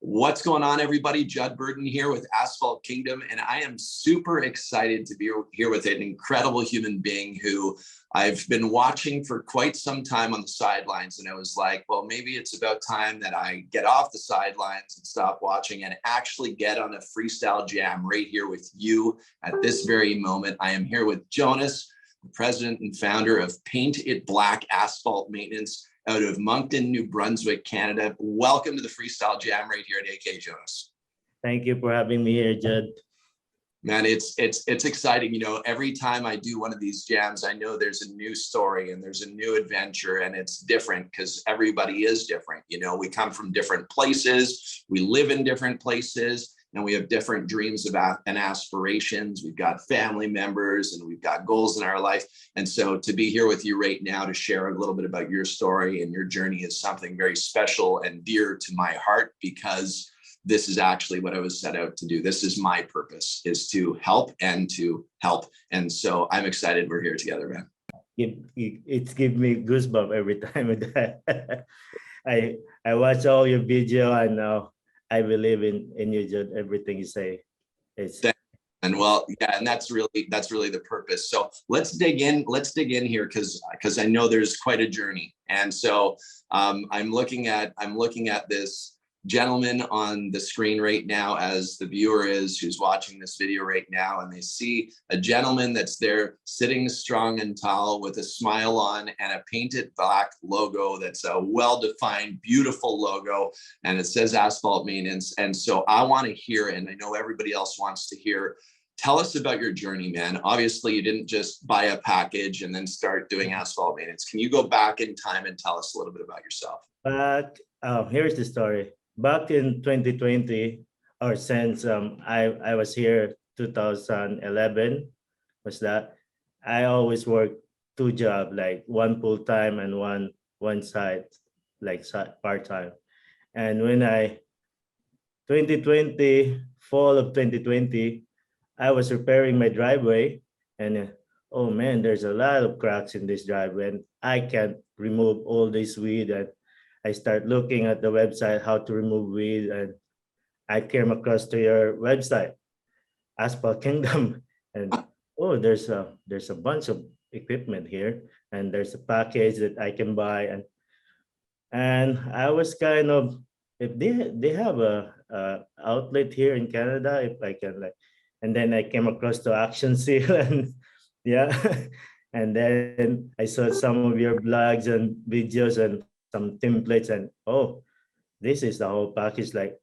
What's going on, everybody? Judd Burton here with Asphalt Kingdom, and I am super excited to be here with an incredible human being who I've been watching for quite some time on the sidelines, and I was like, well, maybe it's about time that I get off the sidelines and stop watching and actually get on a freestyle jam right here with you at this very moment. I am here with Jonas, the president and founder of Paint It Black Asphalt Maintenance out of Moncton, New Brunswick, Canada. Welcome to the Freestyle Jam right here at AK, Jonas. Thank you for having me here, Judd. Man, it's exciting. You know, every time I do one of these jams, I know there's a new story and there's a new adventure, and it's different because everybody is different. You know, we come from different places, we live in different places, and we have different dreams about and aspirations. We've got family members and we've got goals in our life. And so to be here with you right now to share a little bit about your story and your journey is something very special and dear to my heart, because this is actually what I was set out to do. This is my purpose, is to help and to help. And so I'm excited we're here together, man. It's gives me goosebumps every time with that. I watch all your video and I believe in you, Judd. Everything you say. And well, yeah, and that's really the purpose. So let's dig in here because I know there's quite a journey. And so I'm looking at this gentleman on the screen right now, as the viewer is who's watching this video right now, and they see a gentleman that's there sitting strong and tall with a smile on and a painted black logo that's a well-defined, beautiful logo, and it says Asphalt Maintenance. And so I want to hear, and I know everybody else wants to hear, tell us about your journey, man. Obviously, you didn't just buy a package and then start doing asphalt maintenance. Can you go back in time and tell us a little bit about yourself? Here's the story. Back in 2020, or since I was here 2011, was that I always worked two jobs, like one full-time and one side, like part-time. And when 2020, fall of 2020, I was repairing my driveway, and oh man, there's a lot of cracks in this driveway, and I can't remove all this weed. And I start looking at the website how to remove weed, and I came across to your website, Asphalt Kingdom, and oh, there's a bunch of equipment here, and there's a package that I can buy, and I was kind of, if they have a outlet here in Canada, if I can, like, and then I came across to Action Seal, and yeah, and then I saw some of your blogs and videos and some templates, and oh, this is the whole package. Like,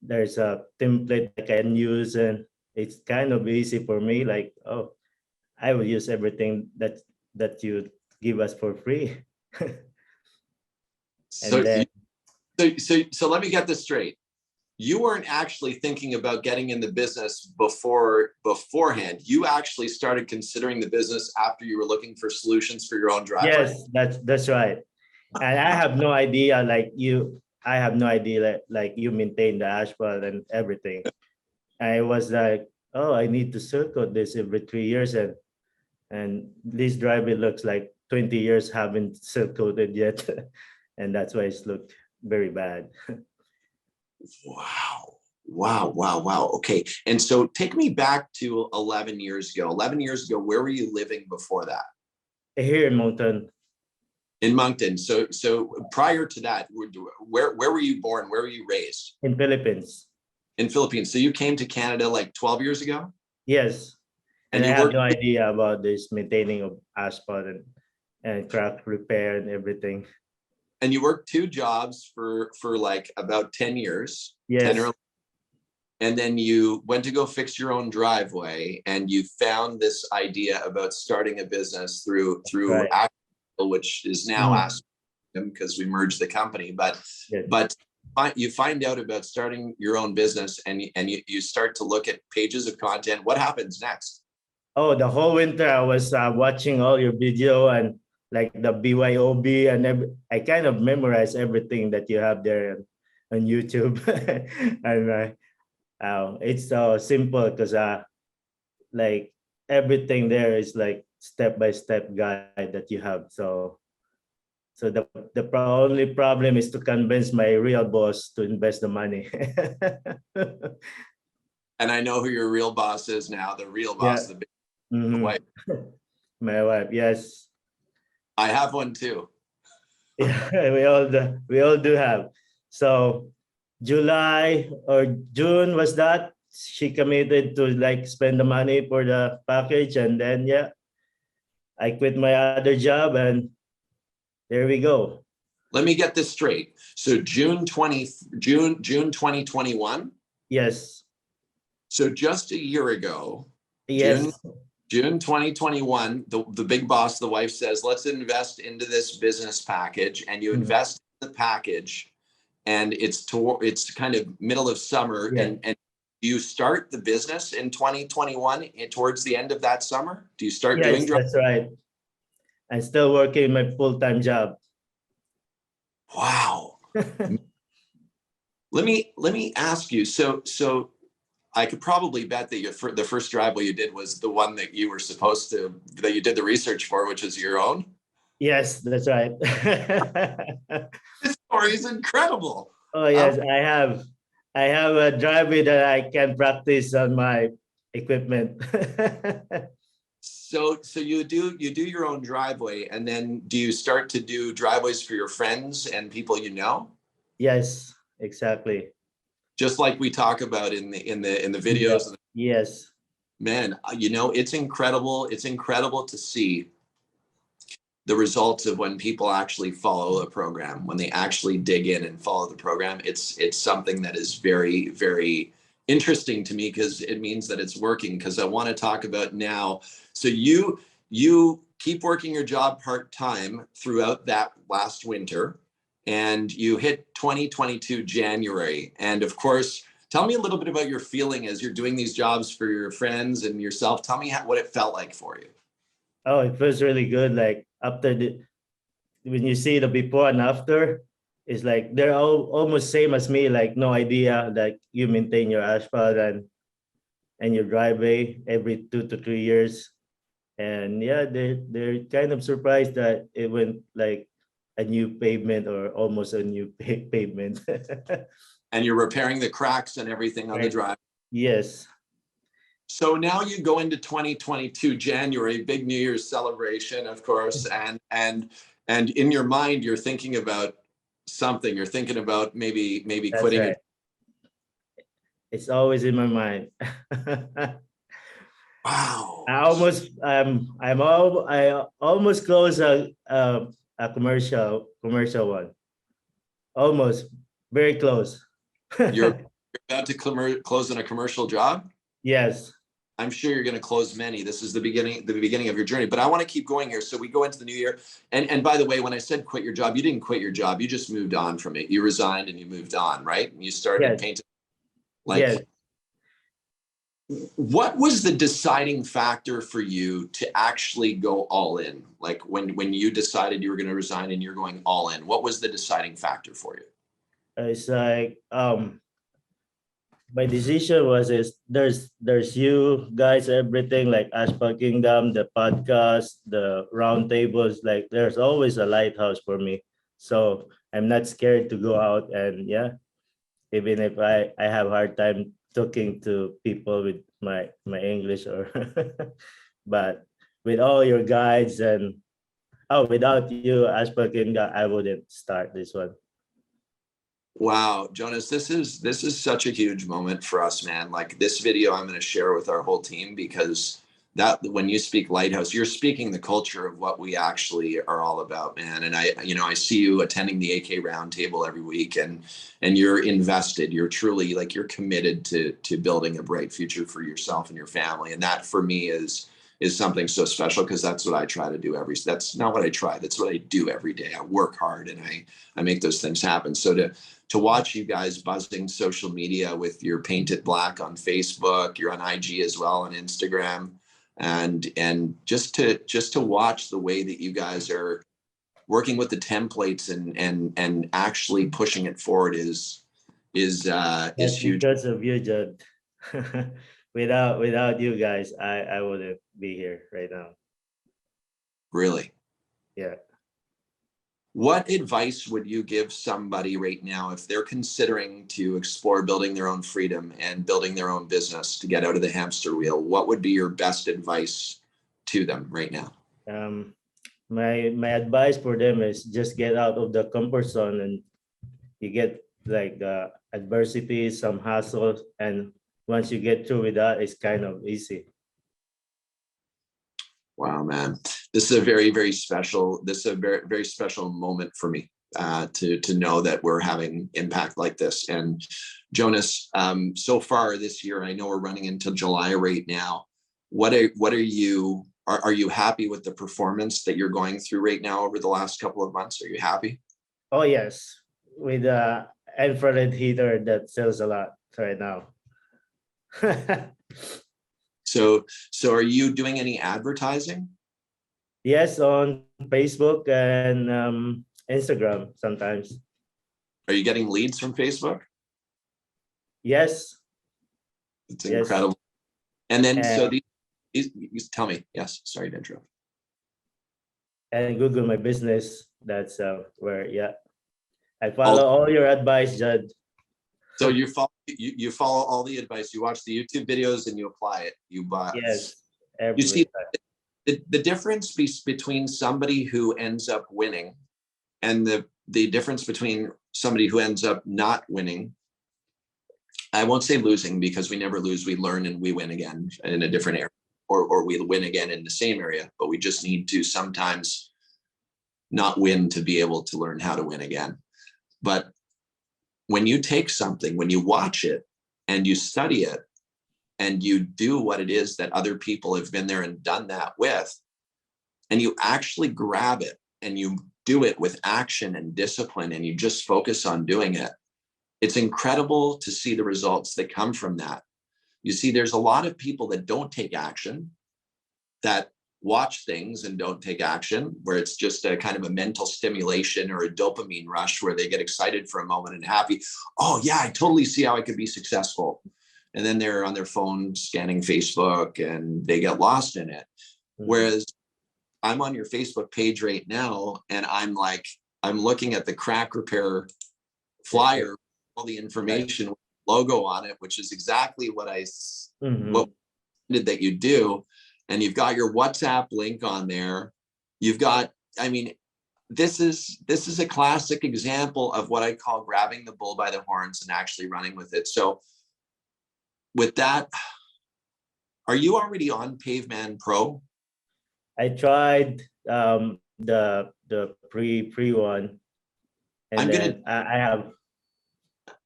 there's a template I can use, and it's kind of easy for me. Like, oh, I will use everything that you give us for free. So let me get this straight. You weren't actually thinking about getting in the business beforehand. You actually started considering the business after you were looking for solutions for your own driveway. Yes, that's right. And I have no idea, like you, I have no idea like you maintain the asphalt and everything. I was like, oh, I need to circle this every 3 years, and this driveway looks like 20 years haven't circled it yet. And that's why it's looked very bad. Wow. Okay. And so take me back to 11 years ago. 11 years ago, where were you living before that? Here in Moncton. In Moncton. So prior to that, where were you born? Where were you raised? In Philippines. In Philippines. So you came to Canada like 12 years ago? Yes. And I have no idea about this maintaining of asphalt and crack repair and everything. And you worked two jobs for like about 10 years. Yes. 10 or, and then you went to go fix your own driveway, and you found this idea about starting a business through right. Asphalt, which is now Asphalt, because we merged the company. But yes. But you find out about starting your own business, and you start to look at pages of content. What happens next? Oh, the whole winter I was watching all your video and like the BYOB, and I kind of memorized everything that you have there on YouTube. And it's so simple because like everything there is like step-by-step guide that you have. So So only problem is to convince my real boss to invest the money. And I know who your real boss is now, the real Yeah. boss, the Mhm. wife. My wife, yes. I have one too. Yeah, we all do have. So July or June was that she committed to like spend the money for the package, and then yeah, I quit my other job and there we go. Let me get this straight. So June 2021. Yes. So just a year ago, June Yes. 2021, the big boss, the wife says, let's invest into this business package, and you Mhm. invest in the package, and it's kind of middle of summer, Yeah. and you start the business in 2021 towards the end of that summer. Do you start doing Yes, drugs? that's right. I'm still working my full-time job. Wow. Let me ask you. So I could probably bet that the first driveway you did was the one that you were supposed to, that you did the research for, which is your own. Yes, that's right. This story is incredible. Oh yes, I have a driveway that I can practice on my equipment. So you do your own driveway, and then do you start to do driveways for your friends and people you know? Yes, exactly. Just like we talk about in the Yeah. videos. Yes. Man, it's incredible. It's incredible to see the results of when people actually follow a program, when they actually dig in and follow the program. It's something that is very, very interesting to me, because it means that it's working. Because I want to talk about now. So you keep working your job part-time throughout that last winter, and you hit 2022 January. And of course, tell me a little bit about your feeling as you're doing these jobs for your friends and yourself. Tell me what it felt like for you. Oh, it feels really good. Like after the when you see the before and after, it's like they're all almost same as me. Like no idea that you maintain your asphalt and your driveway every 2 to 3 years. And yeah, they're kind of surprised that it went like a new pavement or almost a new pavement. And you're repairing the cracks and everything on the Right. drive. Yes. So now you go into 2022 January, big New Year's celebration, of course, and in your mind you're thinking about something. You're thinking about maybe That's quitting right. it. It's always in my mind. Wow. I almost close a commercial one. Almost very close. You're about to close on a commercial job. Yes. I'm sure you're going to close many. This is the beginning of your journey. But I want to keep going here. So we go into the new year. And by the way, when I said quit your job, you didn't quit your job. You just moved on from it. You resigned and you moved on, right? And you started Yes. painting. Yes. Like, what was the deciding factor for you to actually go all in? Like when you decided you were going to resign and you're going all in, what was the deciding factor for you? It's like my decision was is there's you guys, everything like Asphalt Kingdom, the podcast, the round tables, like there's always a lighthouse for me. So I'm not scared to go out and yeah, even if I have hard time talking to people with my English or but with all your guides and oh without you Asphalt Kingdom, I wouldn't start this one. Wow, Jonas, this is such a huge moment for us, man. Like, this video I'm going to share with our whole team, because that when you speak lighthouse, you're speaking the culture of what we actually are all about, man. And I see you attending the AK roundtable every week, and you're invested. You're truly, like, you're committed to building a bright future for yourself and your family. And that for me is something so special, because that's what I try to do that's not what I try. That's what I do every day. I work hard and I make those things happen. So to watch you guys buzzing social media with your painted black on Facebook, you're on IG as well, on Instagram, and just to watch the way that you guys are working with the templates and actually pushing it forward is That's huge. because of you, Judd. Without you guys, I wouldn't be here right now. Really. Yeah. What advice would you give somebody right now if they're considering to explore building their own freedom and building their own business to get out of the hamster wheel? What would be your best advice to them right now? My advice for them is just get out of the comfort zone, and you get like the adversity, some hassles, and once you get through with that, it's kind of easy. Wow, man, this is a very, very special. This is a very, very special moment for me to know that we're having impact like this. And Jonas, so far this year, I know we're running into July right now. What are you? Are you happy with the performance that you're going through right now over the last couple of months? Are you happy? Oh yes, with the infrared heater that sells a lot right now. So are you doing any advertising? Yes, on Facebook and Instagram sometimes. Are you getting leads from Facebook? Yes. It's incredible. And then, these tell me, yes, sorry to interrupt. And Google My Business, that's where, yeah. I follow all your advice, Judd. So you follow all the advice, you watch the YouTube videos and you apply it. Yes. You see the difference between somebody who ends up winning and the difference between somebody who ends up not winning. I won't say losing, because we never lose, we learn and we win again in a different area, or we win again in the same area, but we just need to sometimes not win to be able to learn how to win again. But when you take something, when you watch it and you study it and you do what it is that other people have been there and done that with, and you actually grab it and you do it with action and discipline, and you just focus on doing it, it's incredible to see the results that come from that. You see, there's a lot of people that don't take action, that watch things and don't take action, where it's just a kind of a mental stimulation or a dopamine rush where they get excited for a moment and happy. Oh yeah, I totally see how I could be successful. And then they're on their phone scanning Facebook and they get lost in it. Mm-hmm. Whereas I'm on your Facebook page right now and I'm looking at the crack repair flyer, all the information, right, logo on it, which is exactly what what did that you do. And you've got your WhatsApp link on there. You've got, I mean, this is a classic example of what I call grabbing the bull by the horns and actually running with it. So with that, are you already on Paveman Pro? I tried the pre one, and I have.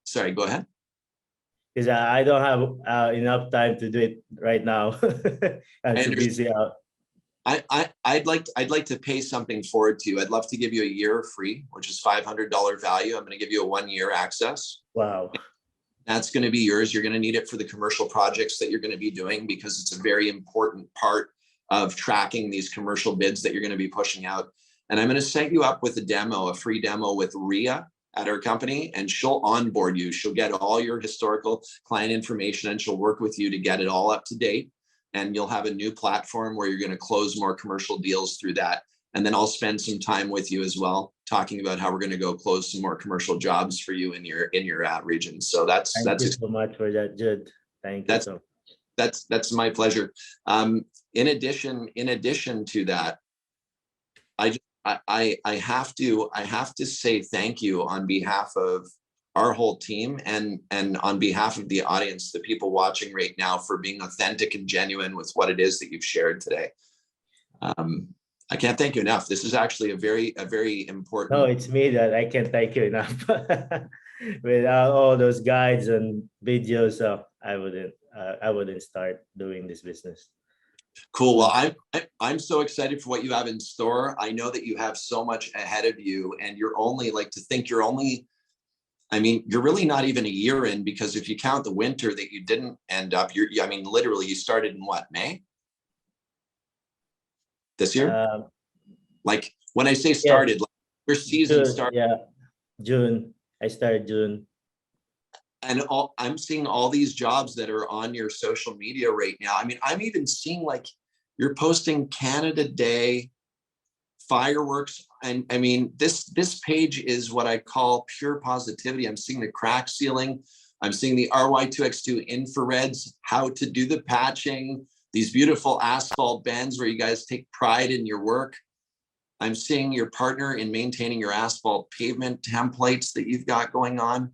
Sorry, go ahead. Because I don't have enough time to do it right now. I'm too busy out. I'd like to pay something forward to you. I'd love to give you a year free, which is $500 value. I'm going to give you a 1 year access. Wow. That's going to be yours. You're going to need it for the commercial projects that you're going to be doing, because it's a very important part of tracking these commercial bids that you're going to be pushing out. And I'm going to set you up with a free demo with Ria at our company, and she'll onboard you. She'll get all your historical client information and she'll work with you to get it all up to date. And you'll have a new platform where you're going to close more commercial deals through that. And then I'll spend some time with you as well, talking about how we're going to go close some more commercial jobs for you in your region. So thank you so much for that, Judd. Thank you. That's my pleasure. In addition to that, I have to say thank you on behalf of our whole team and on behalf of the audience, the people watching right now, for being authentic and genuine with what it is that you've shared today. I can't thank you enough. This is actually a very important. No, it's me that I can't thank you enough. Without all those guides and videos, I wouldn't start doing this business. Cool. Well, I'm so excited for what you have in store. I know that you have so much ahead of you, and you're really not even a year in, because if you count the winter that you didn't end up, literally you started in what, May? This year? Like when I say started, like your season started. Yeah, June. I started June. And I'm seeing all these jobs that are on your social media right now. I mean, I'm even seeing like you're posting Canada Day fireworks. And I mean, this page is what I call pure positivity. I'm seeing the crack sealing. I'm seeing the RY2X2 infrareds, how to do the patching, these beautiful asphalt bends where you guys take pride in your work. I'm seeing your partner in maintaining your asphalt pavement templates that you've got going on.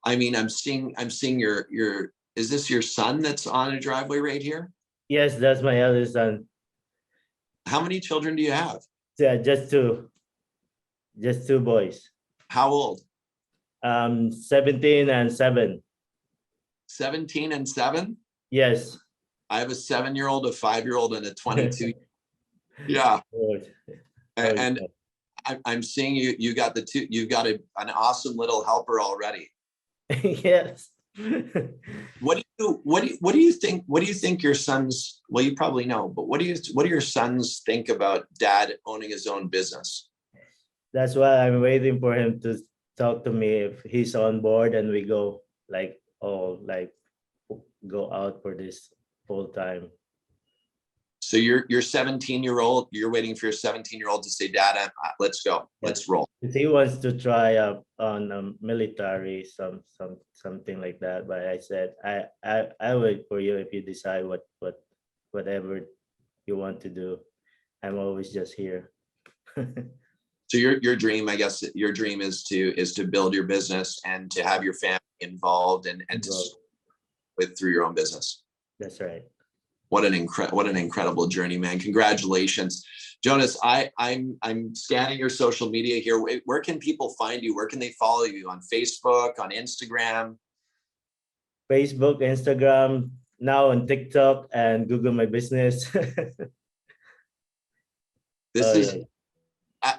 I mean, I'm seeing your, is this your son that's on a driveway right here? Yes, that's my eldest son. How many children do you have? Yeah, just two boys. How old? 17 and 7. 17 and 7? Yes. I have a 7-year-old, a 5-year-old, and a 22. Yeah. And I'm seeing you got the two, you've got an awesome little helper already. Yes. What do you think your sons, well, you probably know, but what do your sons think about dad owning his own business? That's why I'm waiting for him to talk to me if he's on board and we go go out for this full time. So your 17-year-old, you're waiting for your 17-year-old to say, Dad, let's go, let's roll. He wants to try on military, something like that. But I said, I wait for you if you decide whatever you want to do. I'm always just here. So your dream, I guess, your dream is to build your business and to have your family involved and through your own business. That's right. What an incredible journey, man. Congratulations. Jonas, I'm scanning your social media here. Where can people find you? Where can they follow you? On Facebook, on Instagram? Facebook, Instagram, now on TikTok, and Google My Business.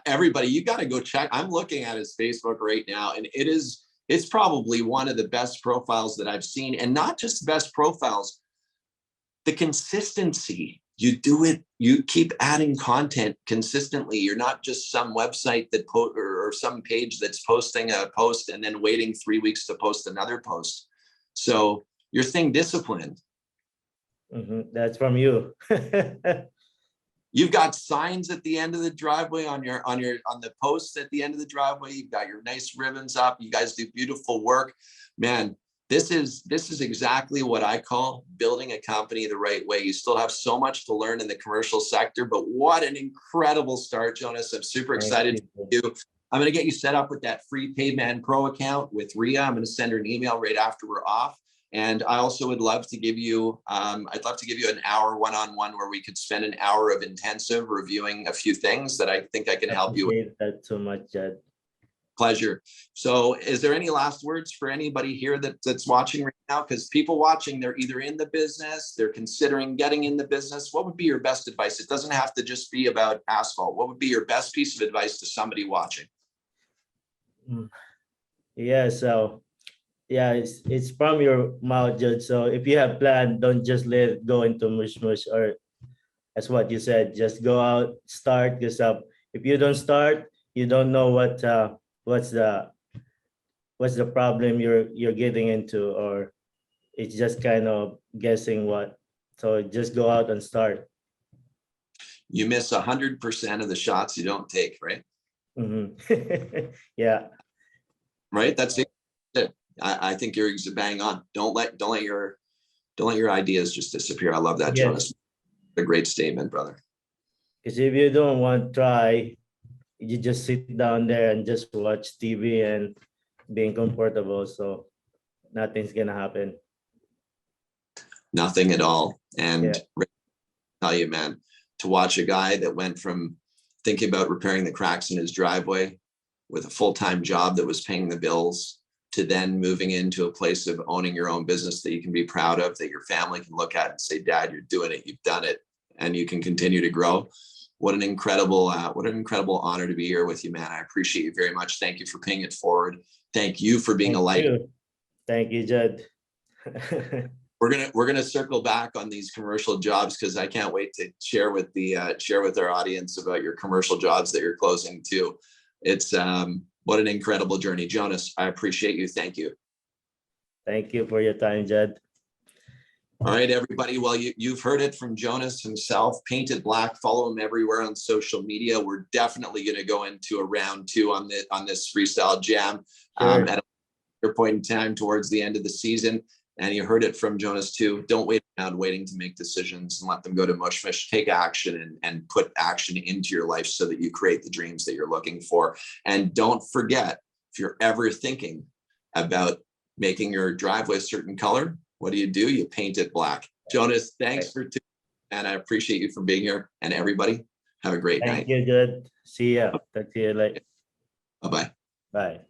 Everybody, you got to go check. I'm looking at his Facebook right now, and it's probably one of the best profiles that I've seen. And not just the best profiles, the consistency. You do it, you keep adding content consistently. You're not just some website that or some page that's posting a post and then waiting 3 weeks to post another post. So you're staying disciplined. That's from you. You've got signs at the end of the driveway on the posts at the end of the driveway. You've got your nice ribbons up. You guys do beautiful work, man. This is exactly what I call building a company the right way. You still have so much to learn in the commercial sector, but what an incredible start, Jonas. I'm super excited for you. I'm going to get you set up with that free Paidman Pro account with Ria. I'm going to send her an email right after we're off. And I also would love to give you, I'd love to give you an hour one-on-one where we could spend an hour of intensive reviewing a few things that I think I can help you with. That so much, Jed. Pleasure. So is there any last words for anybody here that's watching right now? Because people watching, they're either in the business, they're considering getting in the business. What would be your best advice? It doesn't have to just be about asphalt. What would be your best piece of advice to somebody watching? Yeah, so yeah, it's from your mouth, Judge. So if you have plan, don't just let it go into mush, or as what you said, just go out, start, because if you don't start, you don't know what's the problem you're getting into, or it's just kind of guessing what. So just go out and start. You miss 100% of the shots you don't take, right? Yeah. Right. That's it. I think you're bang on. Don't let your ideas just disappear. I love that, yes. Jonas. A great statement, brother. Because if you don't want to try, you just sit down there and just watch TV and being comfortable. So nothing's gonna happen. Nothing at all. And yeah. I tell you, man, to watch a guy that went from thinking about repairing the cracks in his driveway with a full-time job that was paying the bills to then moving into a place of owning your own business that you can be proud of, that your family can look at and say, Dad, you're doing it, you've done it, and you can continue to grow. What an incredible honor to be here with you, man. I appreciate you very much. Thank you for paying it forward. Thank you for being a light. Thank you, Judd. We're gonna circle back on these commercial jobs, because I can't wait to share with our audience about your commercial jobs that you're closing too. It's what an incredible journey, Jonas. I appreciate you. Thank you. Thank you for your time, Judd. All right, everybody. Well, you've heard it from Jonas himself. Paint it black. Follow him everywhere on social media. We're definitely going to go into a round 2 on this freestyle jam Sure. at a point in time towards the end of the season. And you heard it from Jonas too. Don't wait around waiting to make decisions and let them go to mushfish. Take action and put action into your life so that you create the dreams that you're looking for. And don't forget, if you're ever thinking about making your driveway a certain color, what do? You paint it black. Jonas, thanks for tuning in, and I appreciate you for being here. And everybody, have a great night. Thank you. Good. See ya. Talk to you later. Bye-bye. Bye.